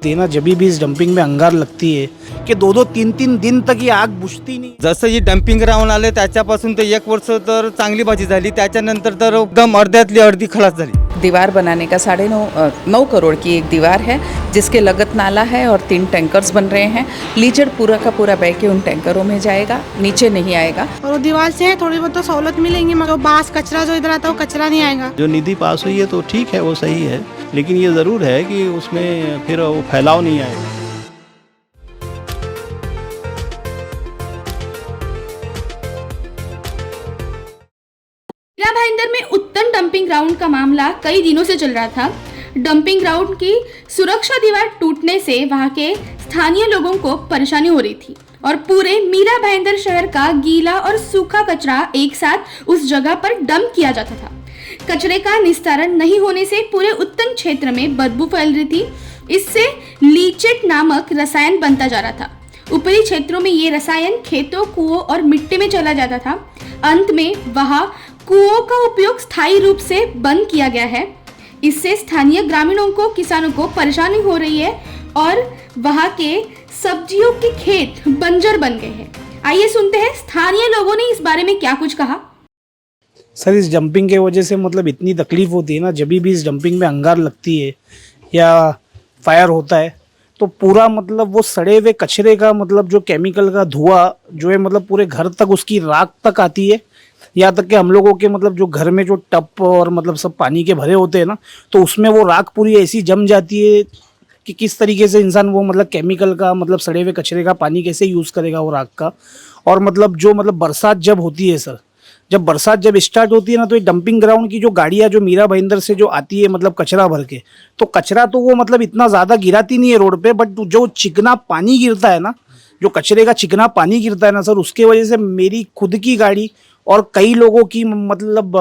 देना जब भी इस डंपिंग में अंगार लगती है की 2-2, 3-3 दिन तक ही आग बुझती नहीं। जसं ही डम्पिंग ग्राउंड आले त्याच्यापासून ते 1 वर्ष तर चांगली भाजी झाली, त्याच्यानंतर तर एकदम अर्ध्यातली अर्धी खलास झाली। दीवार बनाने का 9.5 करोड़ की एक दीवार है जिसके लगत नाला है और 3 टैंकर्स बन रहे हैं। लीचड़ पूरा का पूरा बह के उन टैंकरों में जाएगा, नीचे नहीं आएगा। और वो दीवार से थोड़ी बहुत तो सहूलत मिलेंगी, मगर बांस कचरा जो इधर आता है वो कचरा नहीं आएगा। जो निधि पास हुई है तो ठीक है, वो सही है, लेकिन ये ज़रूर है कि उसमें फिर वो फैलाव नहीं आएगा। मीरा भाईंदर में उत्तम डंपिंग ग्राउंड का मामला कई दिनों से चल रहा था। डंपिंग ग्राउंड की सुरक्षा दीवार टूटने से वहां के स्थानीय लोगों को परेशानी हो रही थी और पूरे मीरा भाईंदर शहर का गीला और सूखा कचरा एक साथ उस जगह पर डंप किया जाता था। कचरे का निस्तारण नहीं होने से पूरे उत्तम क्षेत्र में बदबू फैल रही थी। इससे लीचेट नामक रसायन बनता जा रहा था। ऊपरी क्षेत्रों में ये रसायन खेतों, कुओं और मिट्टी में चला जाता था। अंत में वहां कुओं का उपयोग स्थायी रूप से बंद किया गया है। इससे स्थानीय ग्रामीणों को, किसानों को परेशानी हो रही है और वहां के सब्जियों के खेत बंजर बन गए हैं। आइए सुनते हैं स्थानीय लोगों ने इस बारे में क्या कुछ कहा। सर, इस डंपिंग के वजह से मतलब इतनी तकलीफ होती है ना, जब भी इस डंपिंग में अंगार लगती है या फायर होता है तो पूरा मतलब वो सड़े हुए कचरे का मतलब जो केमिकल का धुआं जो है मतलब पूरे घर तक उसकी राख तक आती है। यहाँ तक कि हम लोगों के मतलब जो घर में जो टप और मतलब सब पानी के भरे होते हैं ना, तो उसमें वो राख पूरी ऐसी जम जाती है कि किस तरीके से इंसान वो मतलब केमिकल का मतलब सड़े हुए कचरे का पानी कैसे यूज़ करेगा वो राख का। और मतलब जो मतलब बरसात जब होती है सर, जब बरसात जब स्टार्ट होती है ना, तो ये डंपिंग ग्राउंड की जो गाड़ियाँ जो मीरा भाईंदर से जो आती है मतलब कचरा भर के, तो कचरा तो वो मतलब इतना ज़्यादा गिराती नहीं है रोड पे, बट जो चिकना पानी गिरता है ना, जो कचरे का चिकना पानी गिरता है ना सर, उसके वजह से मेरी खुद की गाड़ी और कई लोगों की मतलब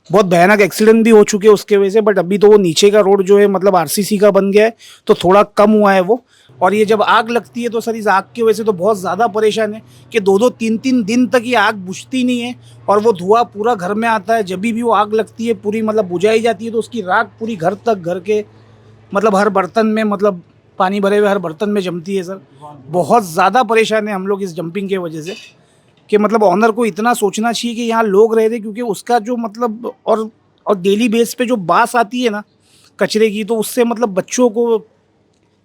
बहुत भयानक एक्सीडेंट भी हो चुके हैं उसके वजह से। बट अभी तो वो नीचे का रोड जो है मतलब आरसीसी का बन गया है, तो थोड़ा कम हुआ है वो। और ये जब आग लगती है तो सर इस आग की वजह से तो बहुत ज़्यादा परेशान है कि 2-2, 3-3 दिन तक ये आग बुझती नहीं है और वो धुआं पूरा घर में आता है। जब भी वो आग लगती है पूरी मतलब बुझाई जाती है तो उसकी राख पूरी घर तक, घर के मतलब हर बर्तन में, मतलब पानी भरे हुए हर बर्तन में जमती है सर। बहुत ज़्यादा परेशान है हम लोग इस डंपिंग के वजह से कि मतलब ऑनर को इतना सोचना चाहिए कि यहाँ लोग रह रहे, क्योंकि उसका जो मतलब और डेली बेस पे जो बास आती है ना कचरे की, तो उससे मतलब बच्चों को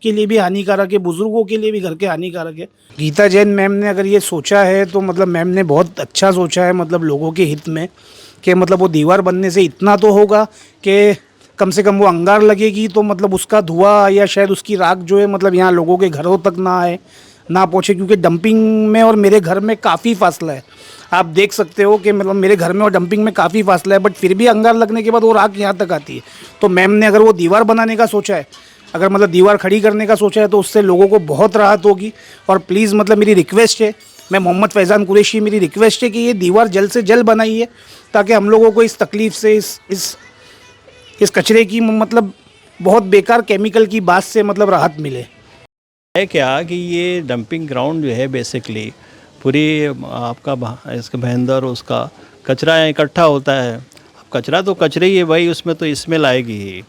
के लिए भी हानिकारक है, बुजुर्गों के लिए भी घर के हानिकारक है। गीता जैन मैम ने अगर ये सोचा है तो मतलब मैम ने बहुत अच्छा सोचा है, मतलब लोगों के हित में, कि मतलब वो दीवार बनने से इतना तो होगा कि कम से कम वो अंगार लगेगी तो मतलब उसका धुआं या शायद उसकी राख जो है मतलब यहाँ लोगों के घरों तक ना आए, ना पहुँचे। क्योंकि डंपिंग में और मेरे घर में काफ़ी फासला है, आप देख सकते हो कि मतलब मेरे घर में और डंपिंग में काफ़ी फासला है, बट फिर भी अंगार लगने के बाद वो राख यहाँ तक आती है। तो मैम ने अगर वो दीवार बनाने का सोचा है, अगर मतलब दीवार खड़ी करने का सोचा है, तो उससे लोगों को बहुत राहत होगी। और प्लीज़ मतलब मेरी रिक्वेस्ट है, मैं मोहम्मद फैज़ान कुरैशी, मेरी रिक्वेस्ट है कि ये दीवार जल्द से जल्द बनाइए ताकि हम लोगों को इस तकलीफ़ से, इस कचरे की मतलब बहुत बेकार केमिकल की बात से मतलब राहत मिले। है क्या कि ये डंपिंग ग्राउंड जो है बेसिकली पूरी आपका इसका भाईंदर उसका कचरा इकट्ठा होता है। अब कचरा तो कचरे ही है भाई, उसमें तो स्मेल आएगी ही,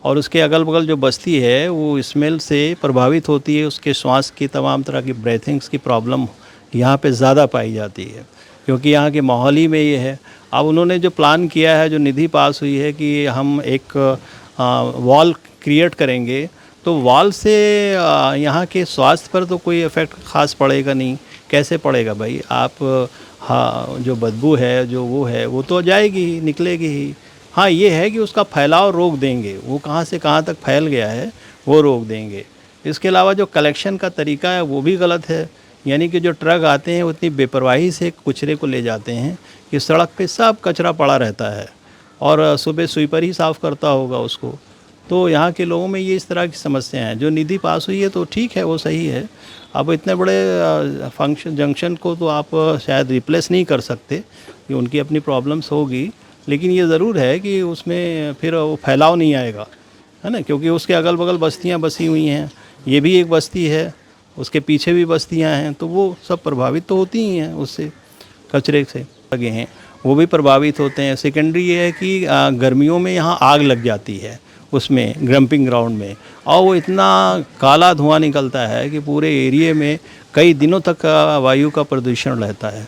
और उसके अगल बगल जो बस्ती है वो स्मेल से प्रभावित होती है। उसके श्वास की तमाम तरह की ब्रीथिंग्स की प्रॉब्लम यहाँ पे ज़्यादा पाई जाती है, क्योंकि यहाँ के माहौल ही में ये है। अब उन्होंने जो प्लान किया है, जो निधि पास हुई है कि हम एक वॉल क्रिएट करेंगे, तो वॉल से यहाँ के स्वास्थ्य पर तो कोई इफ़ेक्ट ख़ास पड़ेगा नहीं। कैसे पड़ेगा भाई? आप हाँ, जो बदबू है जो वो है वो तो जाएगी ही, निकलेगी ही। हाँ, ये है कि उसका फैलाव रोक देंगे, वो कहाँ से कहाँ तक फैल गया है वो रोक देंगे। इसके अलावा जो कलेक्शन का तरीका है वो भी गलत है, यानी कि जो ट्रक आते हैं उतनी बेपरवाही से कचरे को ले जाते हैं कि सड़क पे सब कचरा पड़ा रहता है और सुबह स्वीपर ही साफ़ करता होगा उसको। तो यहाँ के लोगों में ये इस तरह की समस्या हैं। जो निधि पास हुई है तो ठीक है, वो सही है। अब इतने बड़े फंक्शन जंक्शन को तो आप शायद रिप्लेस नहीं कर सकते, कि उनकी अपनी प्रॉब्लम्स होगी, लेकिन ये ज़रूर है कि उसमें फिर वो फैलाव नहीं आएगा, है ना, क्योंकि उसके अगल बगल बस्तियाँ बसी हुई हैं। ये भी एक बस्ती है, उसके पीछे भी बस्तियाँ हैं, तो वो सब प्रभावित तो होती ही हैं उससे, कचरे से लगे हैं वो भी प्रभावित होते हैं। सेकेंडरी ये है कि गर्मियों में यहाँ आग लग जाती है उसमें डंपिंग ग्राउंड में, और वो इतना काला धुआं निकलता है कि पूरे एरिया में कई दिनों तक का वायु का प्रदूषण रहता है।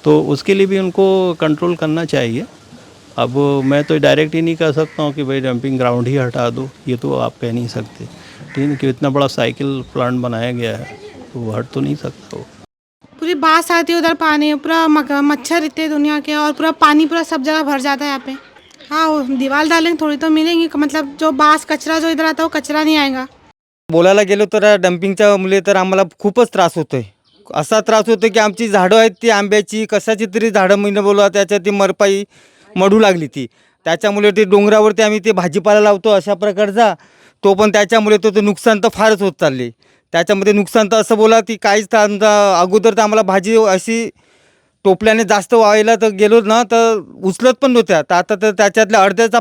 तो उसके लिए भी उनको कंट्रोल करना चाहिए। अब मैं तो डायरेक्ट ही नहीं कह सकता हूँ कि भाई डंपिंग ग्राउंड ही हटा दो, ये तो आप कह नहीं सकते, ठीक है, कि इतना बड़ा साइकिल प्लांट बनाया गया है तो वो हट तो नहीं सकता वो। पूरी बास आती है उधर, पानी पूरा मच्छर इतने दुनिया के, और पूरा पानी पूरा सब जगह भर जाता है यहाँ पे। हाँ, वो दीवार डालेंगे थोड़ी तो मिलेंगी, मतलब जो बास कचरा जो इधर आता है वो कचरा नहीं आएगा। बोलायला गेलो तर डम्पिंगच्या मुळे तर आम्हाला खूपच त्रास होतो आहे. असा त्रास होतो की आमची झाडं आहेत ती आंब्याची कशाची तरी झाडं मी बोलवा त्याच्यात ती मरपाई मडू लागली ती. त्याच्यामुळे ते डोंगरावरती आम्ही ते भाजीपाला लावतो अशा प्रकारचा, तो पण त्याच्यामुळे तो नुकसान तर फारच होत चालले. त्याच्यामध्ये नुकसान तर असं बोला की काहीच अगोदर तर आम्हाला भाजी अशी टोपल्याने जास्त व्हायला तर गेलो ना तर उचलत पण नव्हत्या, तर आता तर त्याच्यातल्या अर्ध्याचा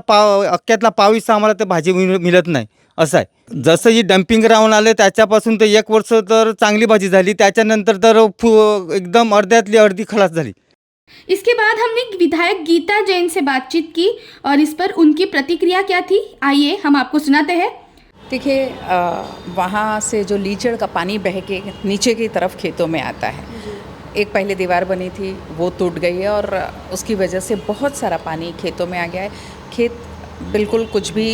अख्ख्यातला पाव हिस्सा आम्हाला ते भाजी मिळत नाही असं आहे. जसं ही डम्पिंग ग्राउंड आले त्याच्यापासून तर 1 वर्ष तर चांगली भाजी झाली, त्याच्यानंतर तर एकदम अर्ध्यातली अर्धी खलास झाली. इसके बाद हमने विधायक गीता जैन से बातचीत की और इस पर उनकी प्रतिक्रिया क्या थी, आइए हम आपको सुनाते हैं। देखिए, वहाँ से जो लीचड़ का पानी बह के नीचे की तरफ खेतों में आता है, एक पहले दीवार बनी थी वो टूट गई है और उसकी वजह से बहुत सारा पानी खेतों में आ गया है। खेत बिल्कुल कुछ भी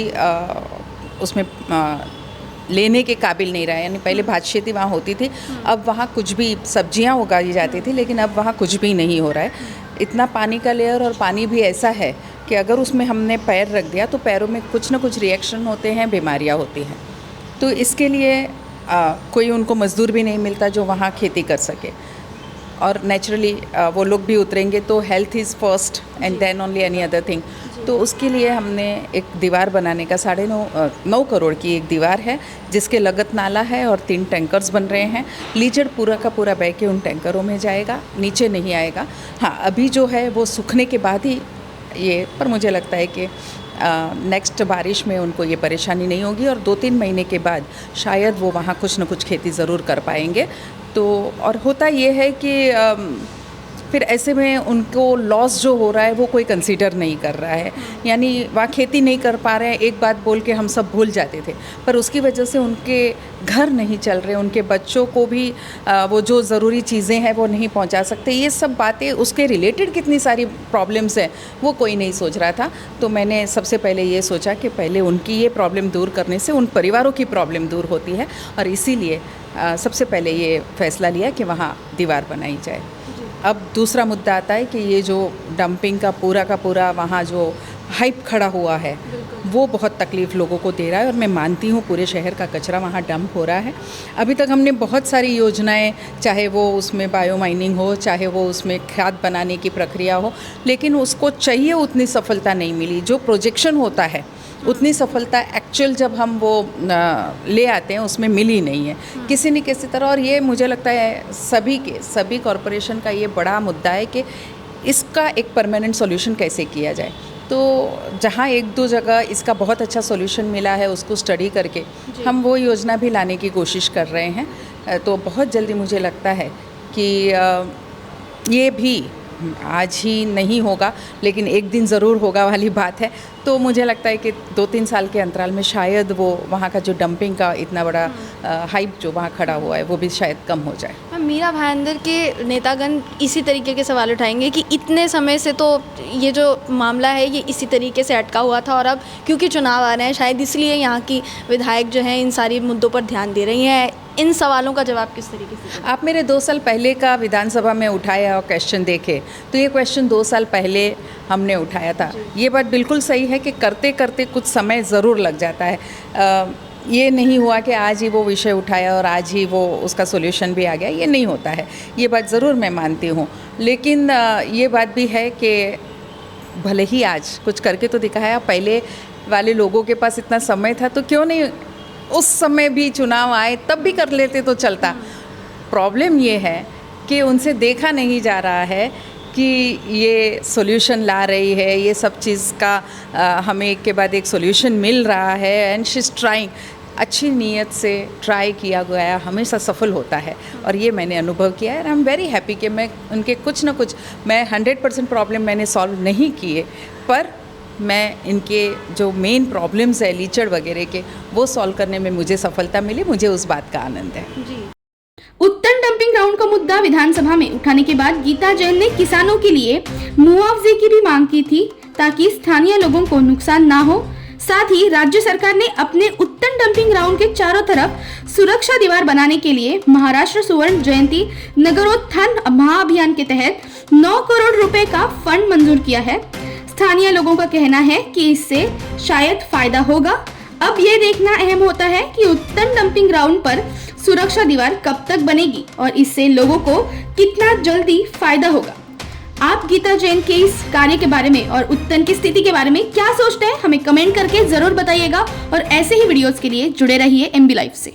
उसमें लेने के काबिल नहीं रहा है। यानी पहले भातशेती वहाँ होती थी, अब वहाँ कुछ भी सब्जियाँ उगाई जाती थी, लेकिन अब वहाँ कुछ भी नहीं हो रहा है। इतना पानी का लेयर, और पानी भी ऐसा है कि अगर उसमें हमने पैर रख दिया तो पैरों में कुछ ना कुछ रिएक्शन होते हैं, बीमारियाँ होती हैं। तो इसके लिए कोई उनको मज़दूर भी नहीं मिलता जो वहाँ खेती कर सके, और नेचुरली वो लोग भी उतरेंगे तो health is first and then only any other thing. तो उसके लिए हमने एक दीवार बनाने का 9.5 करोड़ की एक दीवार है, जिसके लगत नाला है और 3 टैंकर्स बन रहे हैं। लीचड़ पूरा का पूरा बह के उन टैंकरों में जाएगा, नीचे नहीं आएगा। हाँ, अभी जो है वो सूखने के बाद ही ये, पर मुझे लगता है कि नेक्स्ट बारिश में उनको ये परेशानी नहीं होगी, और 2-3 महीने के बाद शायद वो वहाँ कुछ न कुछ खेती ज़रूर कर पाएंगे। तो और होता ये है कि फिर ऐसे में उनको लॉस जो हो रहा है वो कोई कंसीडर नहीं कर रहा है। यानी वहाँ खेती नहीं कर पा रहे हैं, एक बात बोल के हम सब भूल जाते थे, पर उसकी वजह से उनके घर नहीं चल रहे, उनके बच्चों को भी वो जो ज़रूरी चीज़ें हैं वो नहीं पहुँचा सकते। ये सब बातें, उसके रिलेटेड कितनी सारी प्रॉब्लम्स हैं वो कोई नहीं सोच रहा था। तो मैंने सबसे पहले ये सोचा कि पहले उनकी ये प्रॉब्लम दूर करने से उन परिवारों की प्रॉब्लम दूर होती है, और इसीलिए सबसे पहले ये फ़ैसला लिया कि वहाँ दीवार बनाई जाए। अब दूसरा मुद्दा आता है कि ये जो डंपिंग का पूरा वहाँ जो हाइप खड़ा हुआ है वो बहुत तकलीफ़ लोगों को दे रहा है, और मैं मानती हूँ पूरे शहर का कचरा वहाँ डंप हो रहा है। अभी तक हमने बहुत सारी योजनाएं, चाहे वो उसमें बायो माइनिंग हो, चाहे वो उसमें खाद बनाने की प्रक्रिया हो, लेकिन उसको चाहिए उतनी सफलता नहीं मिली। जो प्रोजेक्शन होता है उतनी सफलता एक्चुअल जब हम वो ले आते हैं उसमें मिली नहीं है किसी न किसी तरह। और ये मुझे लगता है सभी कॉरपोरेशन का ये बड़ा मुद्दा है कि इसका एक परमानेंट सॉल्यूशन कैसे किया जाए। तो जहाँ 1-2 जगह इसका बहुत अच्छा सॉल्यूशन मिला है, उसको स्टडी करके हम वो योजना भी लाने की कोशिश कर रहे हैं। तो बहुत जल्दी मुझे लगता है कि ये भी आज ही नहीं होगा, लेकिन एक दिन ज़रूर होगा वाली बात है। तो मुझे लगता है कि 2-3 साल के अंतराल में शायद वो वहाँ का जो डंपिंग का इतना बड़ा हाइप जो वहाँ खड़ा हुआ है वो भी शायद कम हो जाए। मीरा भाईंदर के नेतागण इसी तरीके के सवाल उठाएंगे कि इतने समय से तो ये जो मामला है ये इसी तरीके से अटका हुआ था, और अब क्योंकि चुनाव आ रहे हैं शायद इसलिए यहाँ की विधायक जो हैं इन सारी मुद्दों पर ध्यान दे रही हैं। इन सवालों का जवाब किस तरीके से? आप मेरे 2 साल पहले का विधानसभा में उठाया और क्वेश्चन देखे तो ये क्वेश्चन 2 साल पहले हमने उठाया था। ये बात बिल्कुल सही है कि करते करते कुछ समय ज़रूर लग जाता है। ये नहीं हुआ कि आज ही वो विषय उठाया और आज ही वो उसका सॉल्यूशन भी आ गया, ये नहीं होता है। ये बात ज़रूर मैं मानती हूँ, लेकिन ये बात भी है कि भले ही आज कुछ करके तो दिखाया, पहले वाले लोगों के पास इतना समय था तो क्यों नहीं उस समय भी चुनाव आए तब भी कर लेते तो चलता। प्रॉब्लम ये है कि उनसे देखा नहीं जा रहा है कि ये सॉल्यूशन ला रही है, ये सब चीज़ का हमें एक के बाद एक सॉल्यूशन मिल रहा है। एंड शी इज़ ट्राइंग, अच्छी नीयत से ट्राई किया गया हमेशा सफल होता है, और ये मैंने अनुभव किया है। आई एम वेरी हैप्पी कि मैं उनके कुछ ना कुछ, मैं 100% प्रॉब्लम मैंने सॉल्व नहीं किए, पर मैं इनके जो मेन प्रॉब्लम्स है लीचड़ वगैरह के वो सॉल्व करने में मुझे सफलता मिली, मुझे उस बात का आनंद है। उत्तन डंपिंग ग्राउंड का मुद्दा विधानसभा में उठाने के बाद गीता जैन ने किसानों के लिए मुआवजे की भी मांग की थी ताकि स्थानीय लोगों को नुकसान ना हो। साथ ही राज्य सरकार ने अपने उत्तन डंपिंग ग्राउंड के चारों तरफ सुरक्षा दीवार बनाने के लिए महाराष्ट्र सुवर्ण जयंती नगरोत्थान महाअभियान के तहत 9 करोड़ रुपए का फंड मंजूर किया है। स्थानीय लोगों का कहना है कि इससे शायद फायदा होगा। अब ये देखना अहम होता है कि उत्तन डंपिंग ग्राउंड पर सुरक्षा दीवार कब तक बनेगी और इससे लोगों को कितना जल्दी फायदा होगा। आप गीता जैन के इस कार्य के बारे में और उत्तन की स्थिति के बारे में क्या सोचते हैं, हमें कमेंट करके जरूर बताइएगा और ऐसे ही वीडियोस के लिए जुड़े रहिए MB लाइव से।